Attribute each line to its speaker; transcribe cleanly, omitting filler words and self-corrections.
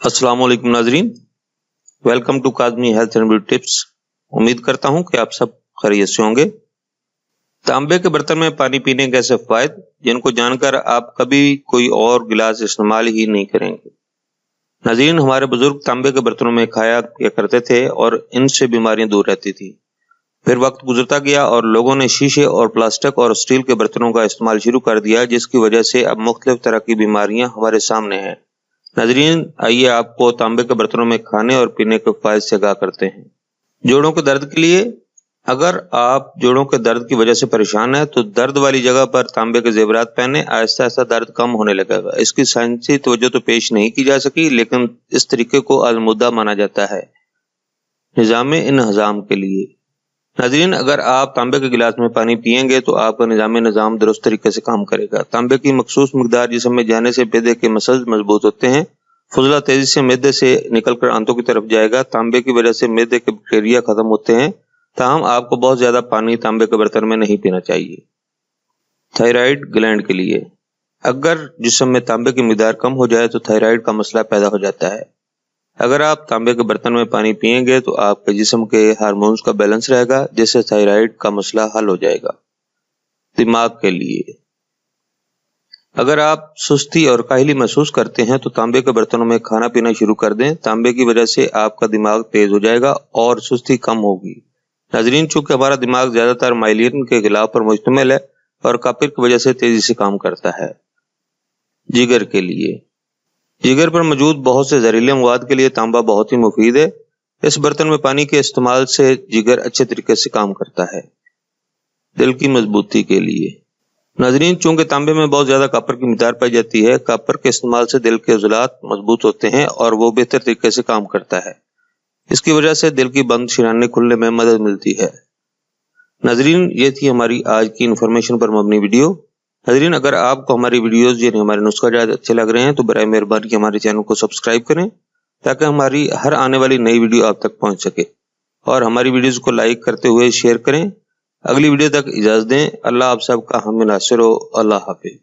Speaker 1: अस्सलाम वालेकुम नाजरीन, welcome to Kazmi health and beauty tips. उम्मीद करता हूं कि आप सब खैरियत से होंगे। तांबे के बर्तन में पानी पीने के ऐसे फायदे जिनको जानकर आप कभी कोई और गिलास इस्तेमाल ही नहीं करेंगे। नाजरीन, हमारे बुजुर्ग तांबे के बर्तनों में खाया पिया करते थे और इनसे बीमारियां दूर रहती थी। फिर वक्त गुजरता गया और लोगों ने शीशे और प्लास्टिक और स्टील के बर्तनों का इस्तेमाल शुरू कर दिया, जिसकी वजह से अब मुख्तलिफ तरह की बीमारियां हमारे सामने हैं। नाजरीन, आइए आपको तांबे के बर्तनों में खाने और पीने के फायदे से आगाह करते हैं। जोड़ों के दर्द के लिए, अगर आप जोड़ों के दर्द की वजह से परेशान हैं तो दर्द वाली जगह पर तांबे के जेवरात पहने, आहिस्ता आहिस्ता दर्द कम होने लगेगा। इसकी साइंसी तवज्जो तो पेश नहीं की जा सकी, लेकिन इस तरीके को आजमुद्दा माना जाता है। निज़ाम इंहज़ाम के लिए, नाजरीन, अगर आप तांबे के गिलास में पानी पिएंगे तो आपका निज़ाम दुरुस्त तरीके से काम करेगा। तांबे की मखसूस मिकदार जिस्म में जाने से मैदे के मसल्स मजबूत होते हैं। फुजला तेजी से मैदे से निकलकर आंतों की तरफ जाएगा। तांबे की वजह से मैदे के बैक्टीरिया खत्म होते हैं। ताहम आपको बहुत ज्यादा पानी तांबे के बर्तन में नहीं पीना चाहिए। थायराइड ग्लैंड के लिए, अगर जिस्म में तांबे की मिकदार कम हो जाए तो थायराइड का मसला पैदा हो जाता है। अगर आप तांबे के बर्तन में पानी पिएंगे तो आपके जिस्म के हार्मोन्स का बैलेंस रहेगा, जिससे थायराइड का मसला हल हो जाएगा। दिमाग के लिए, अगर आप सुस्ती और काहली महसूस करते हैं तो तांबे के बर्तनों में खाना पीना शुरू कर दें। तांबे की वजह से आपका दिमाग तेज हो जाएगा और सुस्ती कम होगी। नाजरीन, चूंकि हमारा दिमाग ज्यादातर माइलिन के गिलाफ पर मुश्तमिल है और कापिर की वजह से तेजी से काम करता है। जिगर के लिए, जिगर पर मौजूद बहुत से जहरीले मवाद के लिए तांबा बहुत ही मुफीद है। इस बर्तन में पानी के इस्तेमाल से जिगर अच्छे तरीके से काम करता है। दिल की मजबूती के लिए, नाजरीन, चूंकि तांबे में बहुत ज्यादा कॉपर की मिकदार पाई जाती है, कॉपर के इस्तेमाल से दिल के उज़लात मजबूत होते हैं और वो बेहतर तरीके से काम करता है। इसकी वजह से दिल की बंद शिराने खुलने में मदद मिलती है। नाजरीन, ये थी हमारी आज की इन्फॉर्मेशन पर मबनी वीडियो। नाजरीन, अगर आपको हमारी वीडियोस यानी हमारे नुस्खा जायद अच्छे लग रहे हैं तो बराए मेहरबानी हमारे चैनल को सब्सक्राइब करें, ताकि हमारी हर आने वाली नई वीडियो आप तक पहुंच सके, और हमारी वीडियोस को लाइक करते हुए शेयर करें। अगली वीडियो तक इजाजत दें। अल्लाह आप सबका हम नासिर हो। अल्लाह हाफिज।